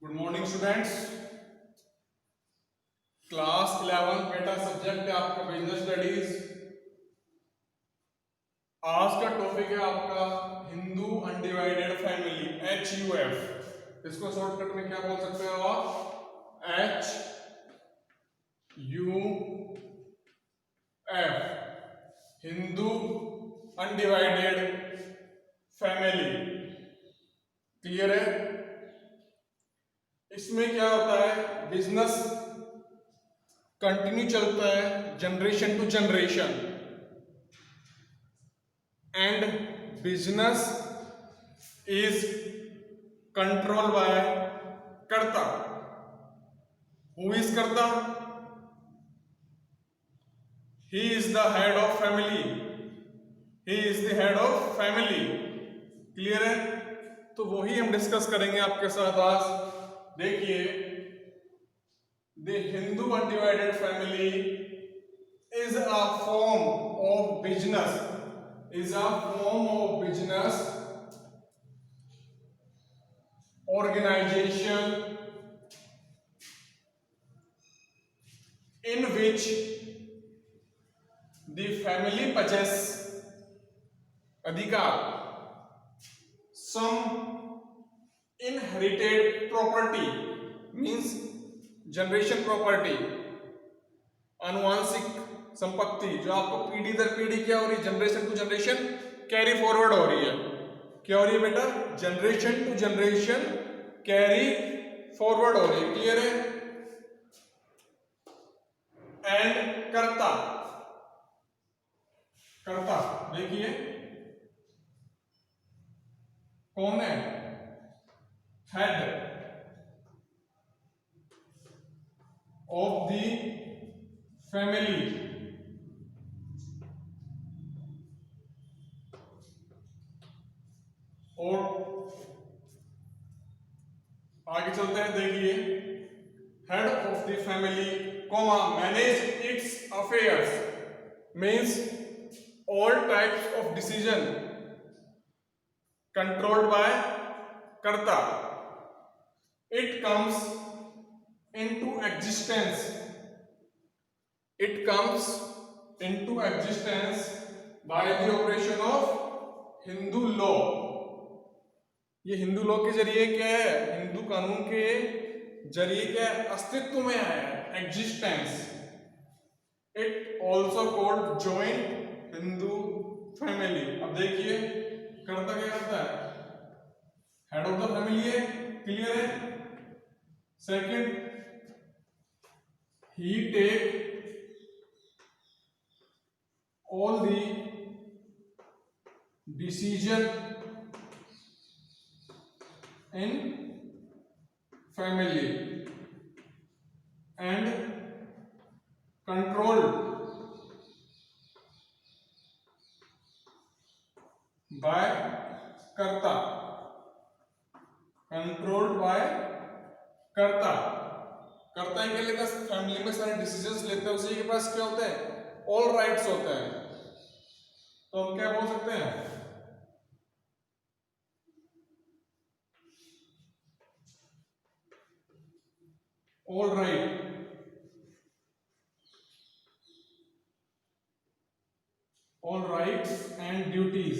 Good morning students. Class 11 बेटा subject है आपका बिजनेस स्टडीज। आज का टॉपिक है आपका हिंदू अनडिवाइडेड फैमिली HUF। इसको शॉर्टकट में क्या बोल सकते हो आप? HUF, Hindu undivided family. Clear है? इसमें क्या होता है, बिजनेस कंटिन्यू चलता है generation to generation and business is control by karta. Who is karta? He is the head of family. He is the head of family. Clear है? तो वही हम डिस्कस करेंगे आपके साथ आज। देखिए, the Hindu undivided family is a form of business, organization in which the family possess अधिकार, some inherited property means generation property, आनुवांशिक संपत्ति जो आपको पीढ़ी दर पीढ़ी क्या हो रही है, generation to generation carry forward हो रही है। क्या हो रही है बेटा? Generation to generation carry forward हो रही है। क्लियर है? एंड कर्ता, कर्ता देखिए कौन है? Head of the family. और आगे चलते हैं, देखिए, head of the family comma manage its affairs means all types of decision controlled by कर्ता। It comes into existence, it comes into existence by the operation of Hindu law. ये Hindu law के जरिए क्या है? हिंदू कानून के जरिए क्या अस्तित्व में आया है, existence. It also called joint Hindu family. अब देखिए कर्ता क्या करता है? हेड ऑफ द फैमिली है। क्लियर है? Second, he take all the decision in family and controlled by karta, controlled by karta. कर्ता क्या लेता है? फैमिली में सारे डिसीजंस लेता है, उसी के पास क्या होता है? ऑल राइट्स होते हैं। तो हम क्या बोल सकते हैं? All right, all rights and duties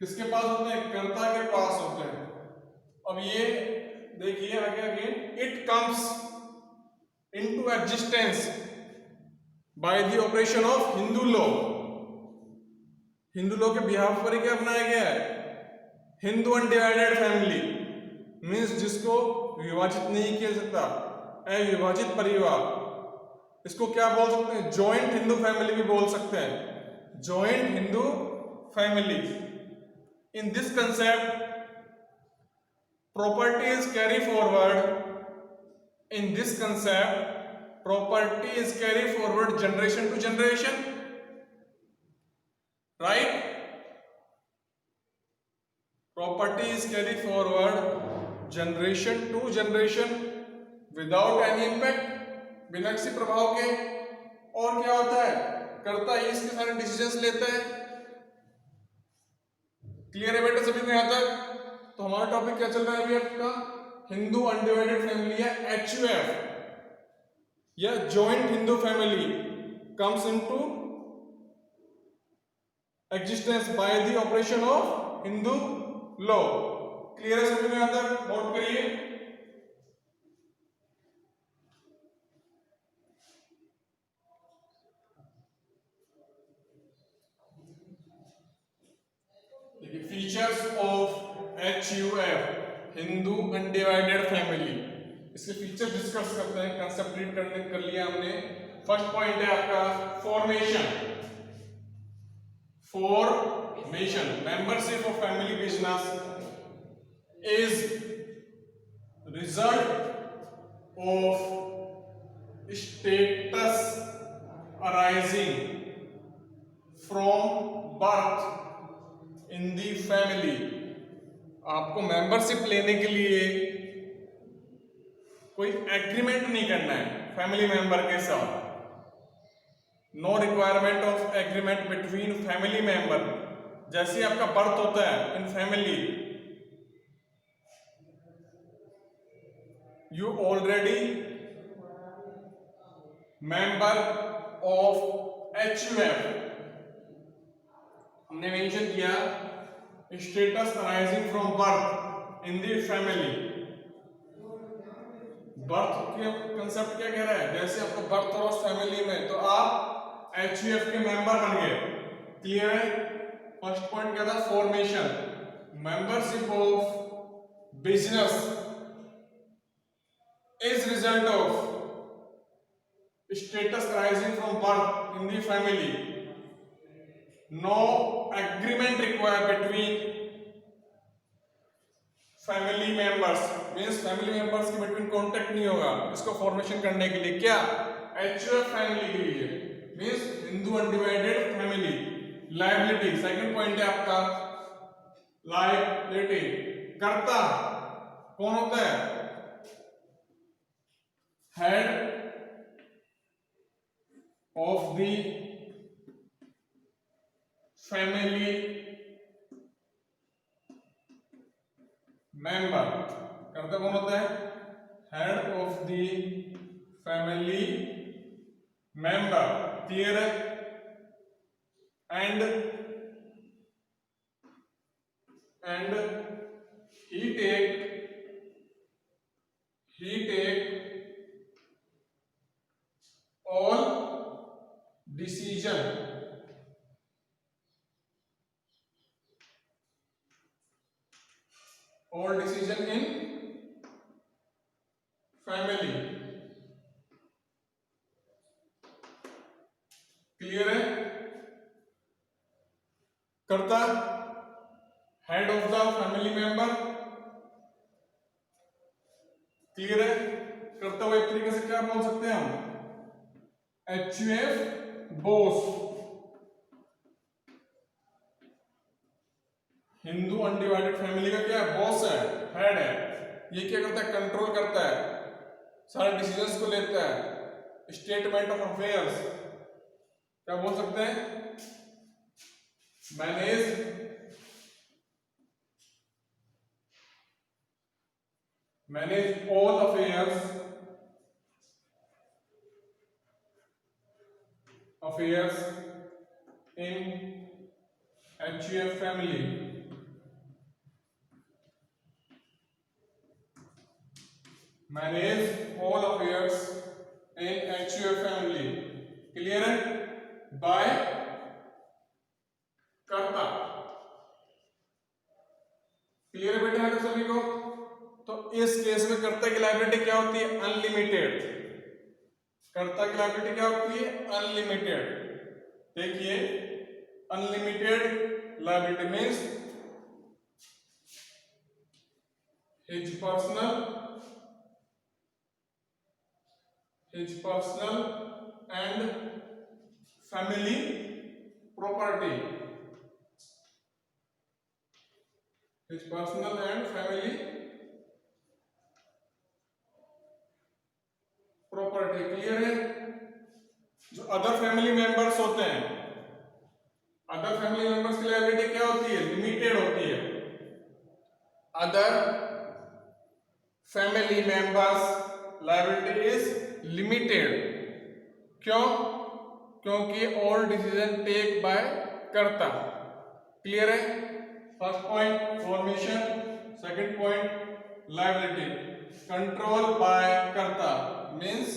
किसके पास होते हैं? कर्ता के पास होते हैं। अब ये देखिए आगे again, it comes into existence by the operation of Hindu law. Hindu law के बिहाफ पर क्या बनाया गया है? हिंदू अनडिवाइडेड फैमिली मीन्स जिसको विभाजित नहीं किया सकता, अविभाजित परिवार। इसको क्या बोल सकते हैं? जॉइंट हिंदू फैमिली भी बोल सकते हैं, joint Hindu family. In this concept property is carry forward, in this concept property is carry forward generation to generation, right? Property is carry forward generation to generation without any impact, बिना किसी प्रभाव के। और क्या होता है? कर्ता ही इसके सारे डिसीजंस लेता है। क्लियर है बेटा सभी को यहां तक? तो हमारा टॉपिक क्या चल रहा है अभी आपका, हिंदू अनडिवाइडेड फैमिली या HUF या joint Hindu family comes into existence by the operation of Hindu law. Clear है सभी में? यहां तक नोट करिए। Features of HUF Hindu undivided family, इसके फीचर डिस्कस करते हैं। कंसेप्ट रीड कर लिया हमने। फर्स्ट पॉइंट है आपका formation. Membership of family business is result of status arising from birth in the family. आपको मेंबरशिप लेने के लिए कोई एग्रीमेंट नहीं करना है फैमिली मेंबर के साथ। No requirement of agreement between family member. जैसे आपका बर्थ होता है in family, you already member of HUF। हमने मेंशन किया status arising from birth in the family. Birth के कंसेप्ट क्या कह रहा है, जैसे आपको बर्थ और फैमिली में, तो आप HUF के मेंबर बन गए। क्लियर है? फर्स्ट पॉइंट क्या था, formation. Membership of business is result of status arising from birth in the family. No agreement required between family members, means family members के बिटवीन कांटेक्ट नहीं होगा इसको फॉर्मेशन करने के लिए। क्या? HUF फैमिली के लिए, means Hindu undivided family. Liability, second point है आपका लायबिलिटी। कर्ता कौन होता है? Head of the family member. कर्ता कौन होता है? Head of the family member. Clear है? And he take all decision in family। Clear है? कर्ता head of the family member. Clear है? कर्ता को एक तरीके से क्या बोल सकते हैं हम, HUF boss. Hindu undivided family का क्या है? बॉस है, हेड है। ये क्या करता है? कंट्रोल करता है, सारे डिसीजंस को लेता है। स्टेटमेंट ऑफ अफेयर्स क्या बोल सकते हैं? Manage all affairs in HUF family। Manage all affairs in HUF family। Clear है? By कर्ता। क्लियर बेटे यहाँ तक सभी को? तो इस केस में कर्ता की लायबिलिटी क्या होती है? अनलिमिटेड। कर्ता की लायबिलिटी क्या होती है? अनलिमिटेड। देखिए, unlimited liability means his personal and family property। his personal and family property। Clear है? जो अदर फैमिली मेंबर्स होते हैं, अदर फैमिली मेंबर्स की लायबिलिटी क्या होती है? लिमिटेड होती है। Other family members liability is limited. क्यों? क्योंकि ऑल डिसीजन टेक बाय कर्ता। क्लियर है? First point formation, second point liability. Control by कर्ता मीन्स,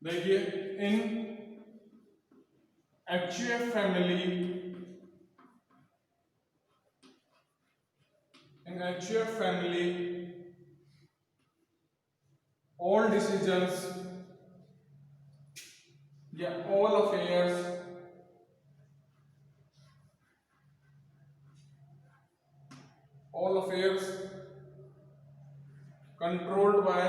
देखिए इन HUF family, in HUF family all decisions या all affairs controlled by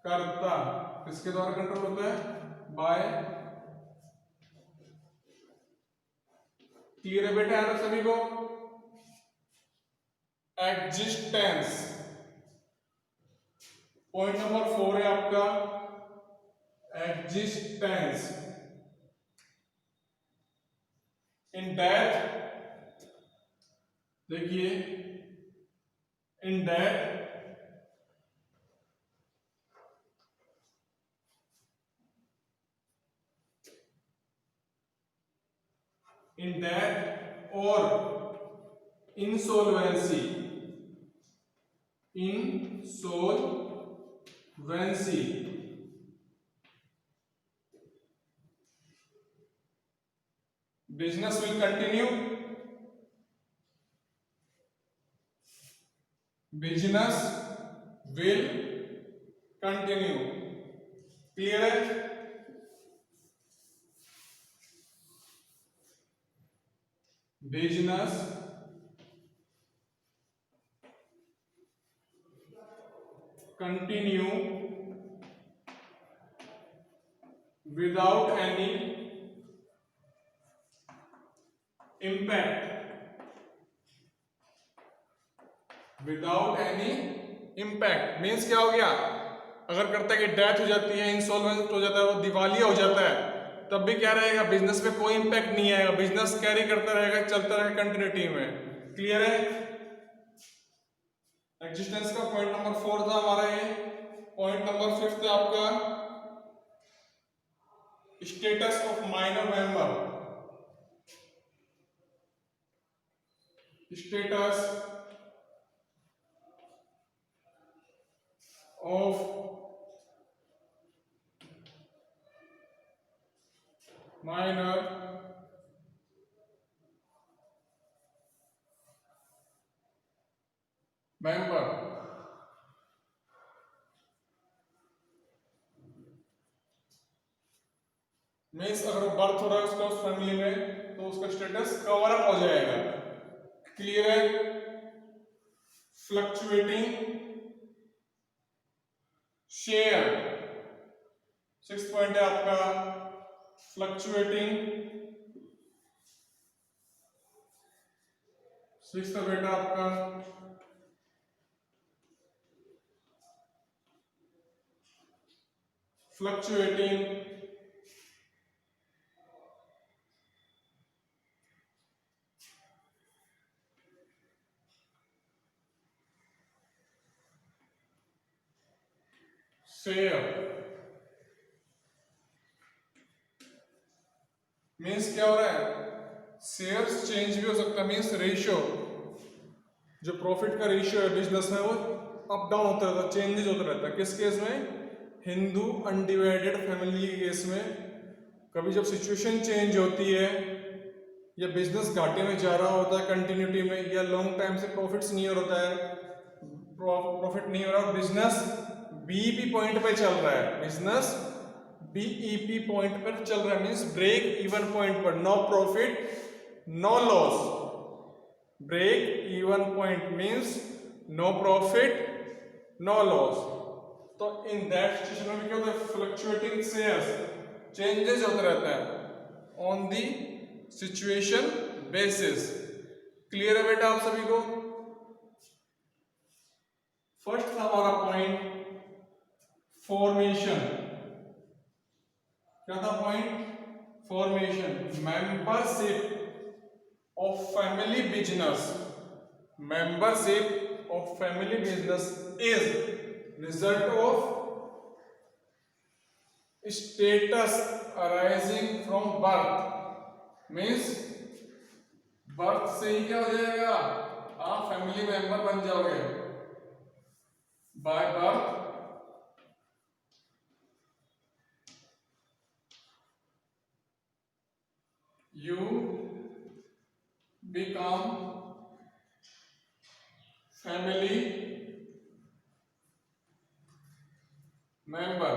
कर्ता। किसके द्वारा कंट्रोल होता है? बाय। क्लियर है बेटा है सभी को? एग्जिस्टेंस पॉइंट नंबर 4 है आपका, एग्जिस्टेंस। इन डेथ, देखिए इन डेथ और insolvency, business will continue, business will continue। Clear है? Business continue without any impact, without any impact means क्या हो गया? अगर कर्ता की डेथ हो जाती है, इंसॉल्वेंट हो जाता है, वो दिवालिया हो जाता है, तब भी क्या रहेगा? बिजनेस पे कोई इंपैक्ट नहीं आएगा, बिजनेस कैरी करता रहेगा, चलता रहेगा कंटिन्यूटी में। क्लियर है? एग्जिस्टेंस का पॉइंट नंबर 4 था हमारा ये। पॉइंट नंबर 5 था आपका status of minor member, status of minor member. Means अगर बर्थ हो रहा है उसका उस फैमिली में, तो उसका स्टेटस कवर अप हो जाएगा। क्लियर है? फ्लक्चुएटिंग शेयर, 6 पॉइंट है आपका फ्लक्चुएटिंग। 6 बेटा आपका फ्लक्चुएटिंग शेयर मीन्स क्या हो रहा है? शेयर्स चेंज भी हो सकता है, मीन्स रेशियो, जो प्रॉफिट का रेशियो है बिजनेस में वो अप डाउन होता रहता है, चेंजेस होता रहता है। किस केस में? हिंदू अनडिवाइडेड फैमिली के केस में। कभी जब सिचुएशन चेंज होती है या बिजनेस घाटे में जा रहा होता है कंटिन्यूटी में, या लॉन्ग टाइम से प्रॉफिट्स नहीं हो रहा है, प्रॉफिट नहीं हो रहा, बिजनेस बीईपी पॉइंट पे चल रहा है, बिजनेस बीईपी पॉइंट पर चल रहा है, मींस ब्रेक इवन पॉइंट पर, no profit no loss. Break even point means no profit no loss. तो इन दैट सिचुएशन में क्या होता है? फ्लक्चुएटिंग शेयर्स, चेंजेस होता रहता है on the situation basis. Clear है बेटा आप सभी को? फर्स्ट था हमारा पॉइंट फॉर्मेशन। क्या था point? formation, membership of family business, membership of family business is result of status arising from birth, means birth से ही क्या हो जाएगा, आप फैमिली मेंबर बन जाओगे। By birth you become family member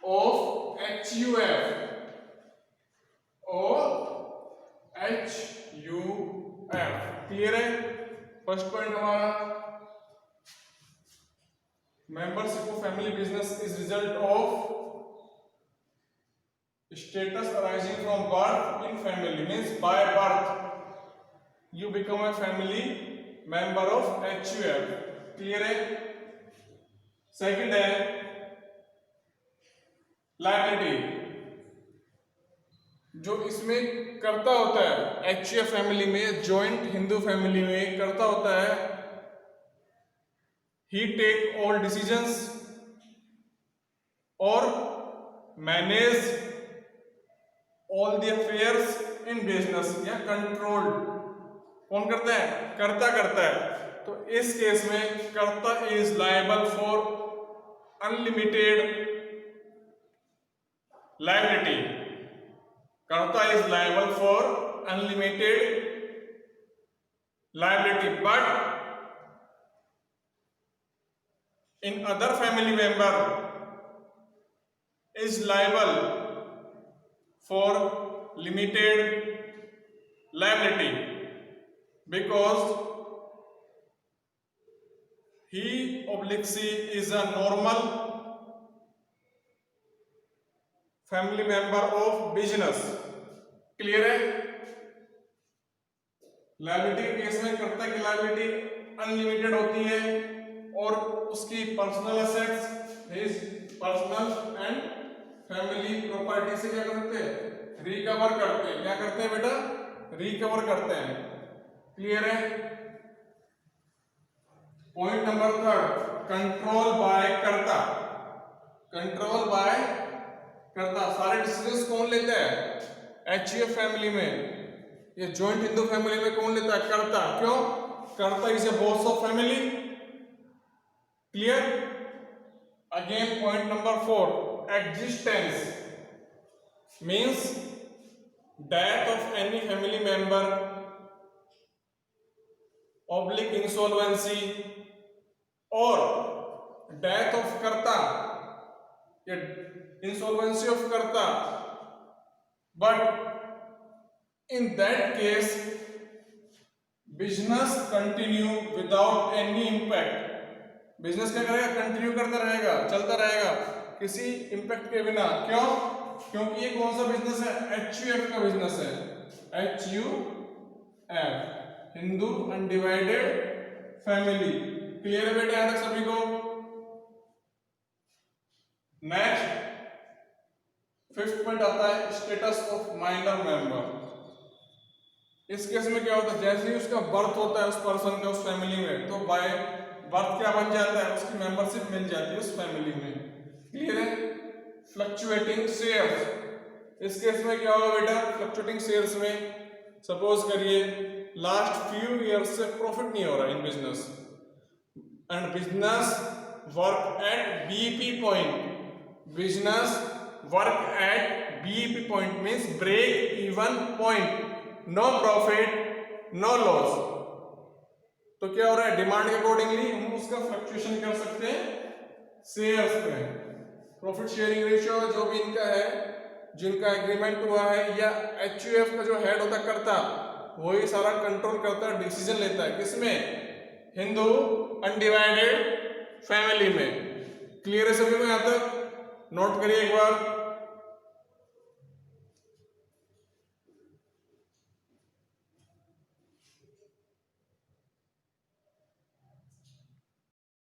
of HUF or HUF। Clear है? First point हमारा membership of family business is result of status arising from birth in family, means by birth you become a family member of HUF। Clear है? Second है liability, जो इसमें करता होता है HUF family में, जॉइंट हिंदू फैमिली में करता होता है, ही टेक ऑल डिसीजंस और manage all the affairs in business, या कंट्रोल्ड कौन करता है? कर्ता करता है। तो इस केस में कर्ता is liable for unlimited liability, कर्ता is liable for unlimited liability, but in other family member is liable for limited liability because he/she is a normal family member of business। Clear है? Liability के case में कर्ता की liability unlimited होती है और उसकी personal assets, his personal and family property से क्या करते हैं? रिकवर करते हैं। क्या करते हैं बेटा? रिकवर करते हैं। क्लियर है? Point number third, control by कर्ता। कंट्रोल बाय कर्ता, सारे डिसीजंस कौन लेता है? HUF फैमिली में, ये जॉइंट हिंदू फैमिली में कौन लेता है? कर्ता। क्यों? कर्ता is a boss of family. Clear? Again point number 4, existence means death of any family member, oblique insolvency or death of कर्ता, या insolvency of कर्ता, but in that case business continue without any impact। Business क्या करेगा? Continue करता रहेगा, चलता रहेगा किसी इंपैक्ट के बिना। क्यों? क्योंकि ये कौन सा बिजनेस है? HUF का बिजनेस है। HUF, Hindu undivided family. Clear है बेटा यहां तक सभी को? नेक्स्ट फिफ्थ पॉइंट आता है स्टेटस ऑफ माइनर मेंबर। इस केस में क्या होता है? जैसे ही उसका बर्थ होता है उस पर्सन का उस फैमिली में, तो बाय बर्थ क्या बन जाता है? उसकी मेंबरशिप मिल जाती है उस फैमिली में। क्लियर है? फ्लक्चुएटिंग शेयर्स, इस केस में क्या होगा बेटा? फ्लक्चुएटिंग शेयर्स में सपोज करिए लास्ट फ्यू ईयर्स से प्रॉफिट नहीं हो रहा in business and business work at BEP point. Business work at BEP point means break even point, no profit no loss. तो क्या हो रहा है? डिमांड के अकॉर्डिंगली हम उसका फ्लक्चुएशन कर सकते हैं शेयर्स में। प्रॉफिट शेयरिंग रेशियो जो भी इनका है, जिनका एग्रीमेंट हुआ है, या HUF का जो हेड होता करता, वही सारा कंट्रोल करता है, डिसीजन लेता है। किसमें? हिंदू अनडिवाइडेड फैमिली में। क्लियर है सभी को? यहां तक नोट करिए एक बार।